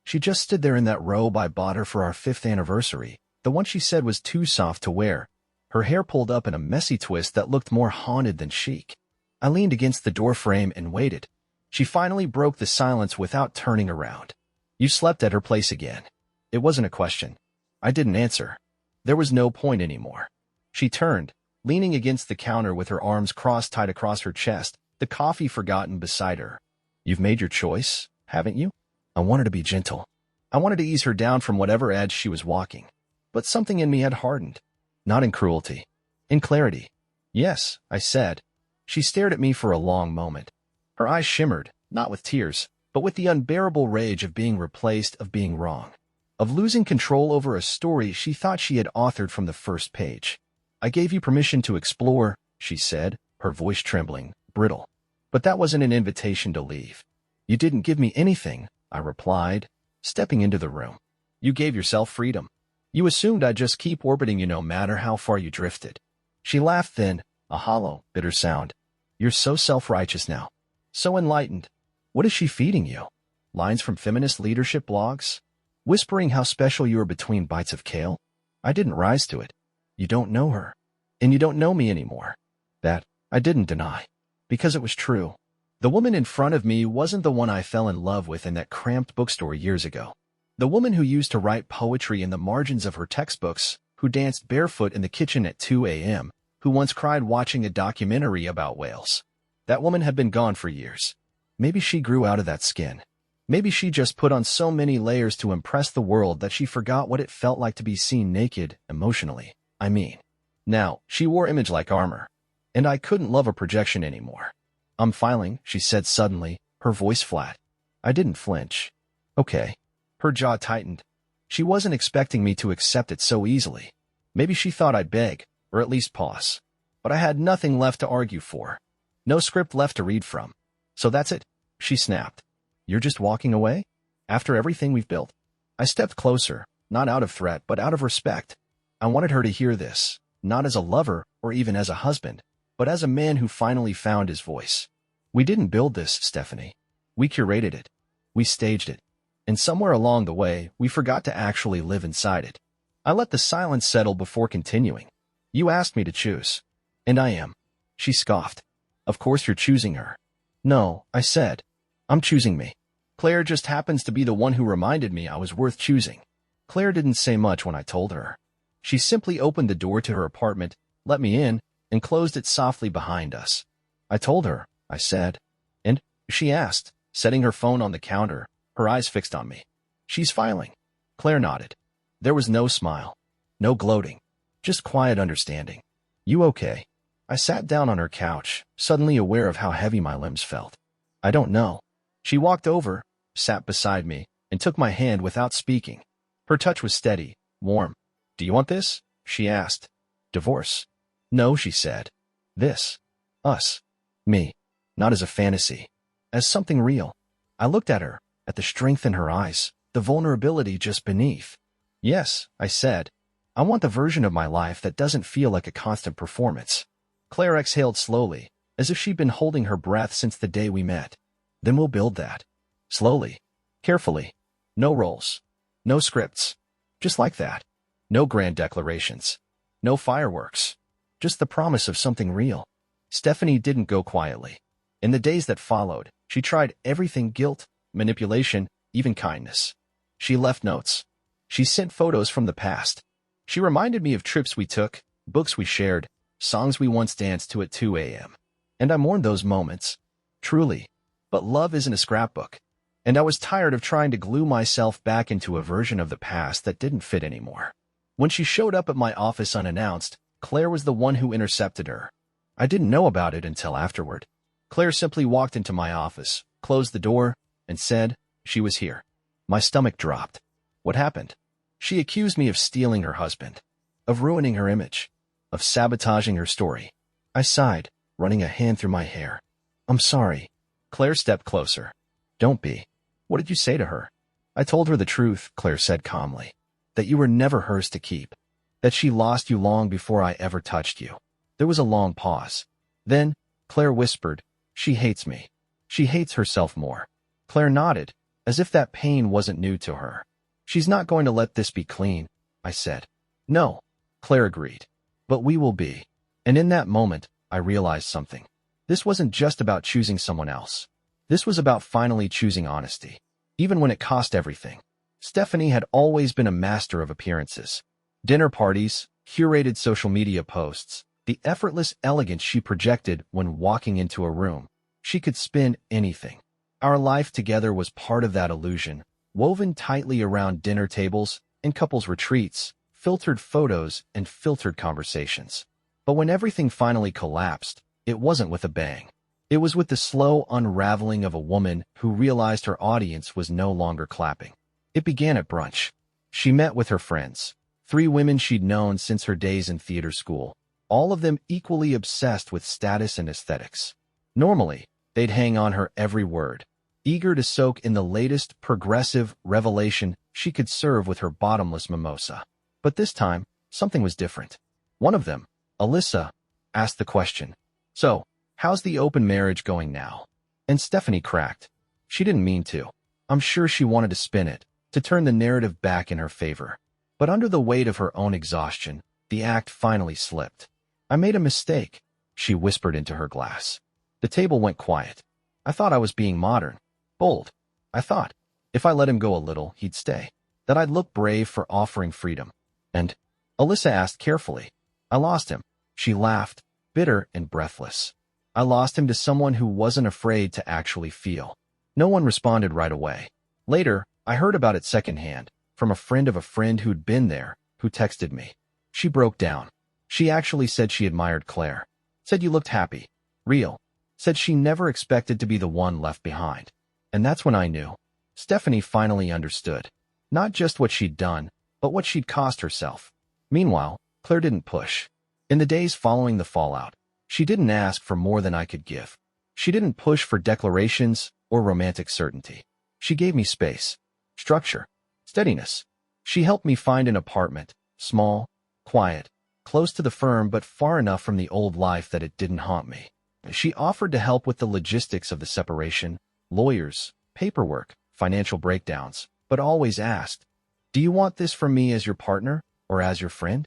She just stood there in that robe I bought her for our 5th anniversary, the one she said was too soft to wear, her hair pulled up in a messy twist that looked more haunted than chic. I leaned against the door frame and waited. She finally broke the silence without turning around. You slept at her place again. It wasn't a question. I didn't answer. There was no point anymore. She turned, leaning against the counter with her arms crossed tight across her chest, the coffee forgotten beside her. You've made your choice, haven't you? I wanted to be gentle. I wanted to ease her down from whatever edge she was walking. But something in me had hardened. Not in cruelty. In clarity. Yes, I said. She stared at me for a long moment. Her eyes shimmered, not with tears, but with the unbearable rage of being replaced, of being wrong. Of losing control over a story she thought she had authored from the first page. I gave you permission to explore, she said, her voice trembling, brittle. But that wasn't an invitation to leave. You didn't give me anything, I replied, stepping into the room. You gave yourself freedom. You assumed I'd just keep orbiting you no matter how far you drifted. She laughed then, a hollow, bitter sound. You're so self-righteous now. So enlightened. What is she feeding you? Lines from feminist leadership blogs? Whispering how special you are between bites of kale? I didn't rise to it. You don't know her. And you don't know me anymore. That, I didn't deny. Because it was true. The woman in front of me wasn't the one I fell in love with in that cramped bookstore years ago. The woman who used to write poetry in the margins of her textbooks, who danced barefoot in the kitchen at 2 a.m., who once cried watching a documentary about whales. That woman had been gone for years. Maybe she grew out of that skin. Maybe she just put on so many layers to impress the world that she forgot what it felt like to be seen naked, emotionally. I mean. Now, she wore image like armor. And I couldn't love a projection anymore. I'm filing, she said suddenly, her voice flat. I didn't flinch. Okay. Her jaw tightened. She wasn't expecting me to accept it so easily. Maybe she thought I'd beg, or at least pause. But I had nothing left to argue for. No script left to read from. So that's it, she snapped. You're just walking away? After everything we've built? I stepped closer, not out of threat, but out of respect. I wanted her to hear this, not as a lover or even as a husband, but as a man who finally found his voice. We didn't build this, Stephanie. We curated it. We staged it. And somewhere along the way, we forgot to actually live inside it. I let the silence settle before continuing. You asked me to choose. And I am. She scoffed. Of course you're choosing her. No, I said. I'm choosing me. Claire just happens to be the one who reminded me I was worth choosing. Claire didn't say much when I told her. She simply opened the door to her apartment, let me in, and closed it softly behind us. I told her, I said. And? She asked, setting her phone on the counter, her eyes fixed on me. She's filing. Claire nodded. There was no smile. No gloating. Just quiet understanding. You okay? I sat down on her couch, suddenly aware of how heavy my limbs felt. I don't know. She walked over, sat beside me, and took my hand without speaking. Her touch was steady, warm. Do you want this? She asked. Divorce? No, she said. This. Us. Me. Not as a fantasy. As something real. I looked at her, at the strength in her eyes, the vulnerability just beneath. Yes, I said. I want the version of my life that doesn't feel like a constant performance. Claire exhaled slowly, as if she'd been holding her breath since the day we met. Then we'll build that. Slowly. Carefully. No roles. No scripts. Just like that. No grand declarations. No fireworks. Just the promise of something real. Stephanie didn't go quietly. In the days that followed, she tried everything: guilt, manipulation, even kindness. She left notes. She sent photos from the past. She reminded me of trips we took, books we shared, songs we once danced to at 2 a.m. And I mourned those moments. Truly. But love isn't a scrapbook. And I was tired of trying to glue myself back into a version of the past that didn't fit anymore. When she showed up at my office unannounced, Claire was the one who intercepted her. I didn't know about it until afterward. Claire simply walked into my office, closed the door, and said she was here. My stomach dropped. What happened? She accused me of stealing her husband, of ruining her image, of sabotaging her story. I sighed, running a hand through my hair. I'm sorry. Claire stepped closer. Don't be. What did you say to her? I told her the truth, Claire said calmly. That you were never hers to keep. That she lost you long before I ever touched you. There was a long pause. Then, Claire whispered, she hates me. She hates herself more. Claire nodded, as if that pain wasn't new to her. She's not going to let this be clean, I said. No, Claire agreed. But we will be. And in that moment, I realized something. This wasn't just about choosing someone else. This was about finally choosing honesty, even when it cost everything. Stephanie had always been a master of appearances. Dinner parties, curated social media posts, the effortless elegance she projected when walking into a room. She could spin anything. Our life together was part of that illusion, woven tightly around dinner tables and couples retreats, filtered photos and filtered conversations. But when everything finally collapsed, it wasn't with a bang. It was with the slow unraveling of a woman who realized her audience was no longer clapping. It began at brunch. She met with her friends, 3 women she'd known since her days in theater school, all of them equally obsessed with status and aesthetics. Normally, they'd hang on her every word, eager to soak in the latest progressive revelation she could serve with her bottomless mimosa. But this time, something was different. One of them, Alyssa, asked the question, "So, how's the open marriage going now?" And Stephanie cracked. She didn't mean to. I'm sure she wanted to spin it, to turn the narrative back in her favor. But under the weight of her own exhaustion, the act finally slipped. I made a mistake, she whispered into her glass. The table went quiet. I thought I was being modern, bold. I thought, if I let him go a little, he'd stay. That I'd look brave for offering freedom. And, Alyssa asked carefully, I lost him. She laughed, bitter and breathless. I lost him to someone who wasn't afraid to actually feel. No one responded right away. Later, I heard about it secondhand, from a friend of a friend who'd been there, who texted me. She broke down. She actually said she admired Claire. Said you looked happy. Real. said she never expected to be the one left behind. And that's when I knew. Stephanie finally understood. Not just what she'd done, but what she'd cost herself. Meanwhile, Claire didn't push. In the days following the fallout, she didn't ask for more than I could give. She didn't push for declarations or romantic certainty. She gave me space, structure, steadiness. She helped me find an apartment, small, quiet, close to the firm but far enough from the old life that it didn't haunt me. She offered to help with the logistics of the separation, lawyers, paperwork, financial breakdowns, but always asked, "Do you want this from me as your partner or as your friend?"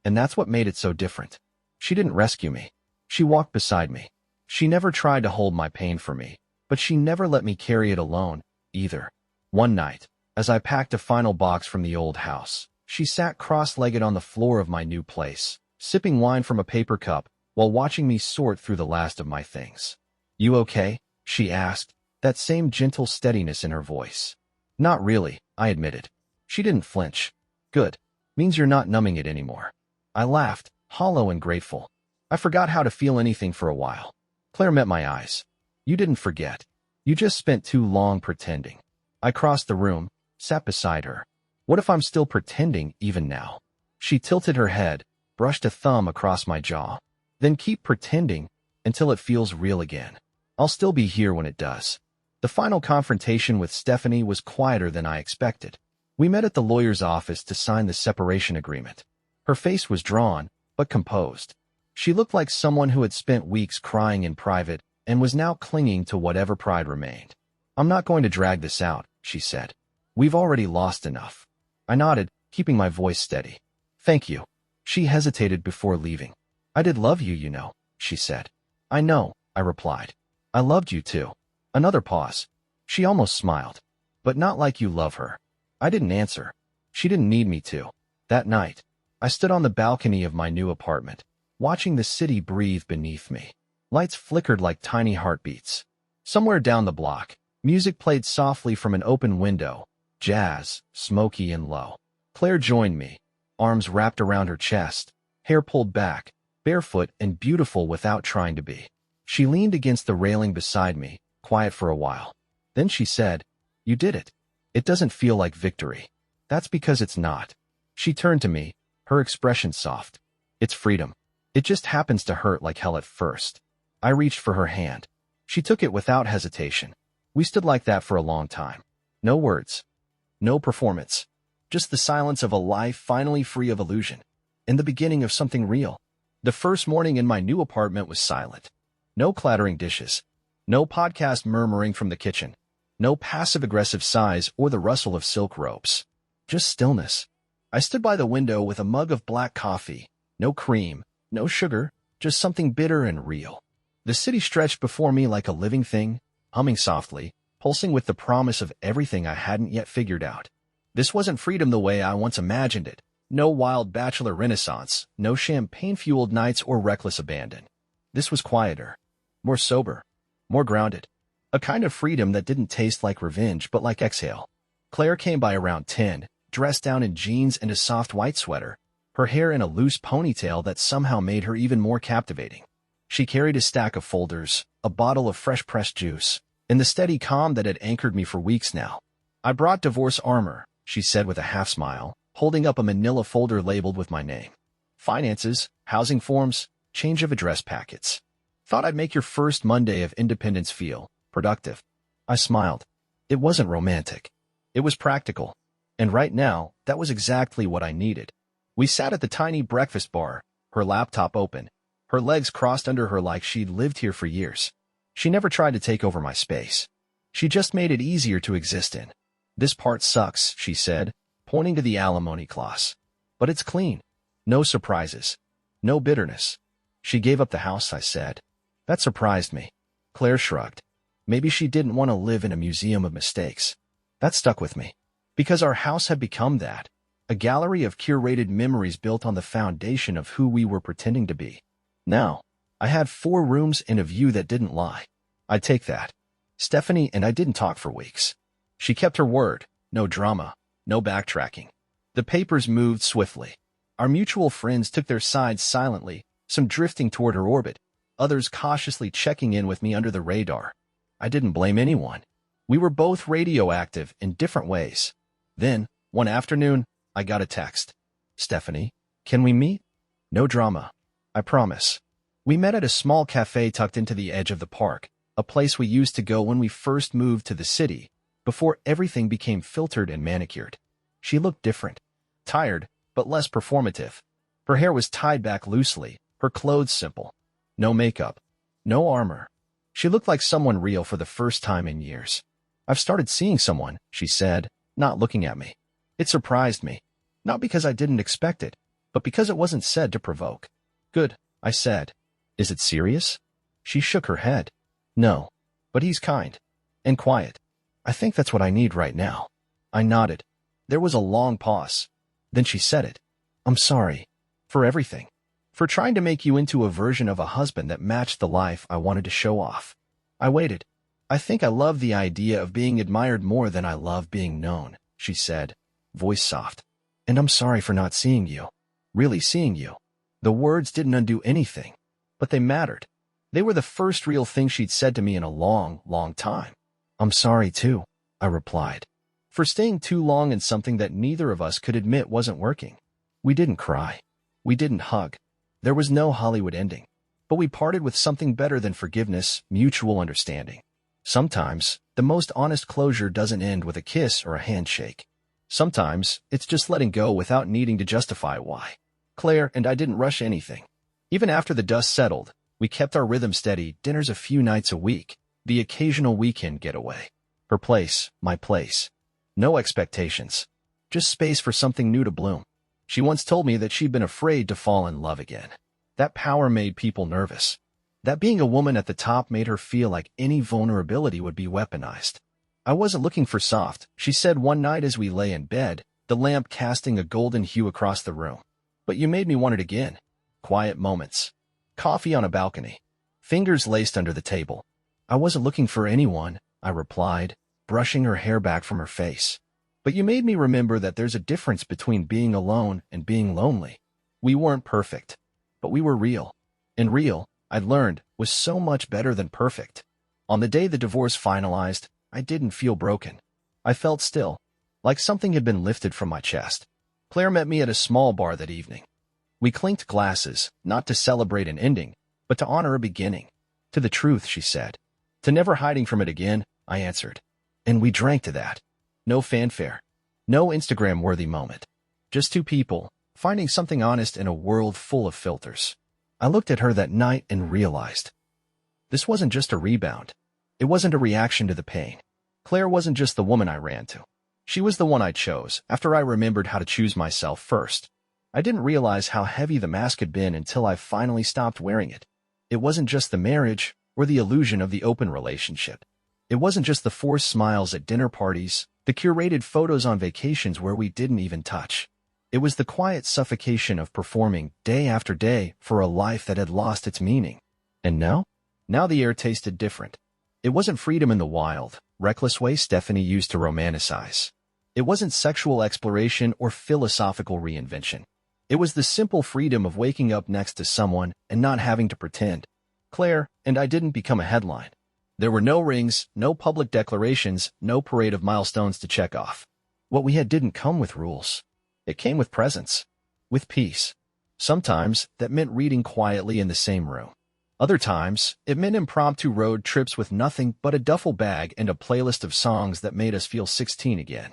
And that's what made it so different. She didn't rescue me. She walked beside me. She never tried to hold my pain for me, but she never let me carry it alone, either. One night, as I packed a final box from the old house, she sat cross-legged on the floor of my new place, sipping wine from a paper cup while watching me sort through the last of my things. "You okay?" she asked, that same gentle steadiness in her voice. "Not really," I admitted. She didn't flinch. "Good. Means you're not numbing it anymore." I laughed, hollow and grateful. I forgot how to feel anything for a while. Claire met my eyes. "You didn't forget. You just spent too long pretending." I crossed the room, sat beside her. "What if I'm still pretending even now?" She tilted her head, brushed a thumb across my jaw. "Then keep pretending until it feels real again. I'll still be here when it does." The final confrontation with Stephanie was quieter than I expected. We met at the lawyer's office to sign the separation agreement. Her face was drawn, but composed. She looked like someone who had spent weeks crying in private and was now clinging to whatever pride remained. "I'm not going to drag this out," she said. "We've already lost enough." I nodded, keeping my voice steady. "Thank you." She hesitated before leaving. "I did love you, you know," she said. "I know," I replied. "I loved you too." Another pause. She almost smiled. "But not like you love her." I didn't answer. She didn't need me to. That night, I stood on the balcony of my new apartment, watching the city breathe beneath me. Lights flickered like tiny heartbeats. Somewhere down the block, music played softly from an open window, jazz, smoky and low. Claire joined me, arms wrapped around her chest, hair pulled back, barefoot and beautiful without trying to be. She leaned against the railing beside me, quiet for a while. Then she said, "You did it. It doesn't feel like victory." "That's because it's not." She turned to me, her expression soft. "It's freedom. It just happens to hurt like hell at first." I reached for her hand. She took it without hesitation. We stood like that for a long time. No words. No performance. Just the silence of a life finally free of illusion. And the beginning of something real. The first morning in my new apartment was silent. No clattering dishes. No podcast murmuring from the kitchen. No passive-aggressive sighs or the rustle of silk ropes. Just stillness. I stood by the window with a mug of black coffee. No cream, no sugar, just something bitter and real. The city stretched before me like a living thing, humming softly, pulsing with the promise of everything I hadn't yet figured out. This wasn't freedom the way I once imagined it. No wild bachelor renaissance, no champagne-fueled nights or reckless abandon. This was quieter, more sober, more grounded. A kind of freedom that didn't taste like revenge but like exhale. Claire came by around 10, dressed down in jeans and a soft white sweater, her hair in a loose ponytail that somehow made her even more captivating. She carried a stack of folders, a bottle of fresh-pressed juice, and the steady calm that had anchored me for weeks now. "I brought divorce armor," she said with a half-smile, holding up a manila folder labeled with my name. "Finances, housing forms, change of address packets. Thought I'd make your first Monday of independence feel productive." I smiled. It wasn't romantic. It was practical. And right now, that was exactly what I needed. We sat at the tiny breakfast bar, her laptop open, her legs crossed under her like she'd lived here for years. She never tried to take over my space. She just made it easier to exist in. "This part sucks," she said, pointing to the alimony clause. "But it's clean. No surprises. No bitterness." "She gave up the house," I said. That surprised me. Claire shrugged. Maybe she didn't want to live in a museum of mistakes. That stuck with me. Because our house had become that. A gallery of curated memories built on the foundation of who we were pretending to be. Now, I had 4 rooms and a view that didn't lie. I'd take that. Stephanie and I didn't talk for weeks. She kept her word. No drama. No backtracking. The papers moved swiftly. Our mutual friends took their sides silently, some drifting toward her orbit, others cautiously checking in with me under the radar. I didn't blame anyone. We were both radioactive in different ways. Then, one afternoon, I got a text. "Stephanie, can we meet?" "No drama. I promise." We met at a small cafe tucked into the edge of the park, a place we used to go when we first moved to the city, before everything became filtered and manicured. She looked different. Tired, but less performative. Her hair was tied back loosely, her clothes simple. No makeup. No armor. She looked like someone real for the first time in years. "I've started seeing someone," she said, not looking at me. It surprised me. Not because I didn't expect it, but because it wasn't said to provoke. "Good," I said. "Is it serious?" She shook her head. "No. But he's kind. And quiet. I think that's what I need right now." I nodded. There was a long pause. Then she said it. "I'm sorry. For everything. For trying to make you into a version of a husband that matched the life I wanted to show off." I waited. "I think I love the idea of being admired more than I love being known," she said, voice soft. "And I'm sorry for not seeing you. Really seeing you." The words didn't undo anything, but they mattered. They were the first real thing she'd said to me in a long, long time. "I'm sorry, too," I replied. For staying too long in something that neither of us could admit wasn't working. We didn't cry. We didn't hug. There was no Hollywood ending. But we parted with something better than forgiveness, mutual understanding. Sometimes, the most honest closure doesn't end with a kiss or a handshake. Sometimes, it's just letting go without needing to justify why. Claire and I didn't rush anything. Even after the dust settled, we kept our rhythm steady, dinners a few nights a week, the occasional weekend getaway. Her place, my place. No expectations. Just space for something new to bloom. She once told me that she'd been afraid to fall in love again. That power made people nervous. That being a woman at the top made her feel like any vulnerability would be weaponized. "I wasn't looking for soft," she said one night as we lay in bed, the lamp casting a golden hue across the room. "But you made me want it again." Quiet moments. Coffee on a balcony. Fingers laced under the table. "I wasn't looking for anyone," I replied, brushing her hair back from her face. "But you made me remember that there's a difference between being alone and being lonely." We weren't perfect, but we were real. And real, I'd learned, was so much better than perfect. On the day the divorce finalized, I didn't feel broken. I felt still, like something had been lifted from my chest. Claire met me at a small bar that evening. We clinked glasses, not to celebrate an ending, but to honor a beginning. "To the truth," she said. "To never hiding from it again," I answered. And we drank to that. No fanfare. No Instagram-worthy moment. Just two people, finding something honest in a world full of filters. I looked at her that night and realized. This wasn't just a rebound. It wasn't a reaction to the pain. Claire wasn't just the woman I ran to. She was the one I chose, after I remembered how to choose myself first. I didn't realize how heavy the mask had been until I finally stopped wearing it. It wasn't just the marriage, or the illusion of the open relationship. It wasn't just the forced smiles at dinner parties, the curated photos on vacations where we didn't even touch. It was the quiet suffocation of performing, day after day, for a life that had lost its meaning. And now? Now the air tasted different. It wasn't freedom in the wild, reckless way Stephanie used to romanticize. It wasn't sexual exploration or philosophical reinvention. It was the simple freedom of waking up next to someone and not having to pretend. Claire and I didn't become a headline. There were no rings, no public declarations, no parade of milestones to check off. What we had didn't come with rules. It came with presence. With peace. Sometimes, that meant reading quietly in the same room. Other times, it meant impromptu road trips with nothing but a duffel bag and a playlist of songs that made us feel 16 again.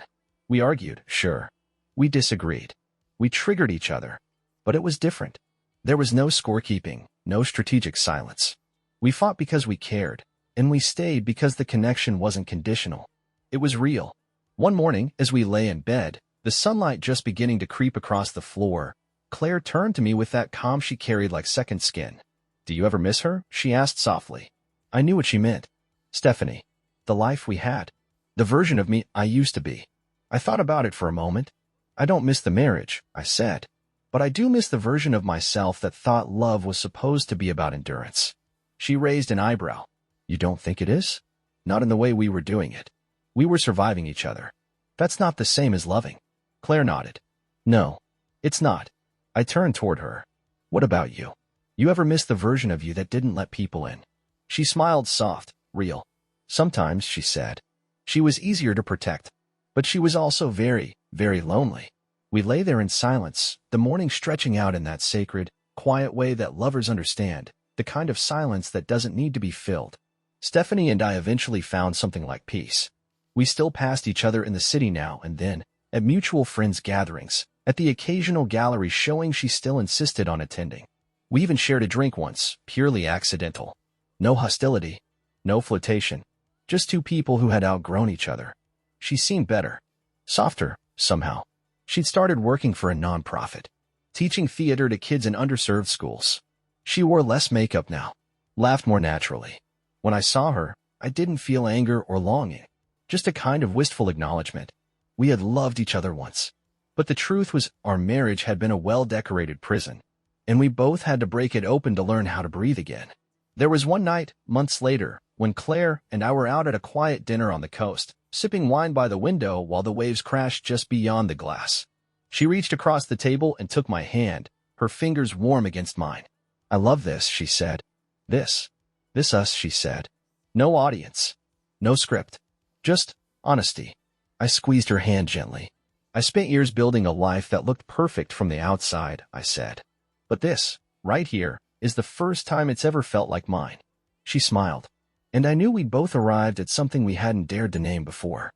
We argued, sure. We disagreed. We triggered each other. But it was different. There was no scorekeeping, no strategic silence. We fought because we cared, and we stayed because the connection wasn't conditional. It was real. One morning, as we lay in bed, the sunlight just beginning to creep across the floor, Claire turned to me with that calm she carried like second skin. "Do you ever miss her?" she asked softly. I knew what she meant. Stephanie. The life we had. The version of me I used to be. I thought about it for a moment. "I don't miss the marriage," I said. "But I do miss the version of myself that thought love was supposed to be about endurance." She raised an eyebrow. "You don't think it is?" "Not in the way we were doing it. We were surviving each other. That's not the same as loving." Claire nodded. "No, it's not." I turned toward her. "What about you?" You ever miss the version of you that didn't let people in? She smiled soft, real. Sometimes, she said. She was easier to protect. But she was also very, very lonely. We lay there in silence, the morning stretching out in that sacred, quiet way that lovers understand, the kind of silence that doesn't need to be filled. Stephanie and I eventually found something like peace. We still passed each other in the city now and then, at mutual friends' gatherings, at the occasional gallery showing she still insisted on attending. We even shared a drink once, purely accidental. No hostility, no flirtation, just two people who had outgrown each other. She seemed better, softer, somehow. She'd started working for a nonprofit, teaching theater to kids in underserved schools. She wore less makeup now, laughed more naturally. When I saw her, I didn't feel anger or longing, just a kind of wistful acknowledgement. We had loved each other once. But the truth was our marriage had been a well-decorated prison, and we both had to break it open to learn how to breathe again. There was one night, months later, when Claire and I were out at a quiet dinner on the coast, sipping wine by the window while the waves crashed just beyond the glass. She reached across the table and took my hand, her fingers warm against mine. "I love this," she said. This us, she said. No audience, no script, just honesty. I squeezed her hand gently. "I spent years building a life that looked perfect from the outside," I said. "But this, right here, is the first time it's ever felt like mine." She smiled, and I knew we'd both arrived at something we hadn't dared to name before.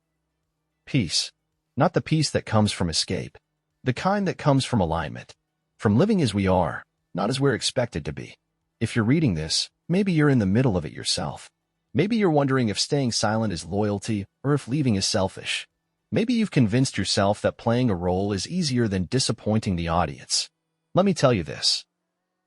Peace. Not the peace that comes from escape. The kind that comes from alignment. From living as we are, not as we're expected to be. If you're reading this, maybe you're in the middle of it yourself. Maybe you're wondering if staying silent is loyalty or if leaving is selfish. Maybe you've convinced yourself that playing a role is easier than disappointing the audience. Let me tell you this.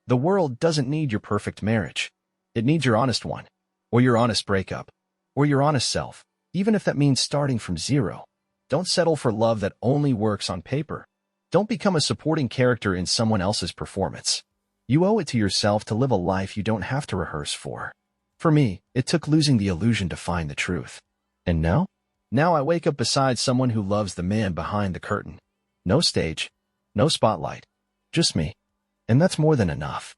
The world doesn't need your perfect marriage. It needs your honest one, or your honest breakup, or your honest self, even if that means starting from zero. Don't settle for love that only works on paper. Don't become a supporting character in someone else's performance. You owe it to yourself to live a life you don't have to rehearse for. For me, it took losing the illusion to find the truth. And now? Now I wake up beside someone who loves the man behind the curtain. No stage, no spotlight, just me. And that's more than enough.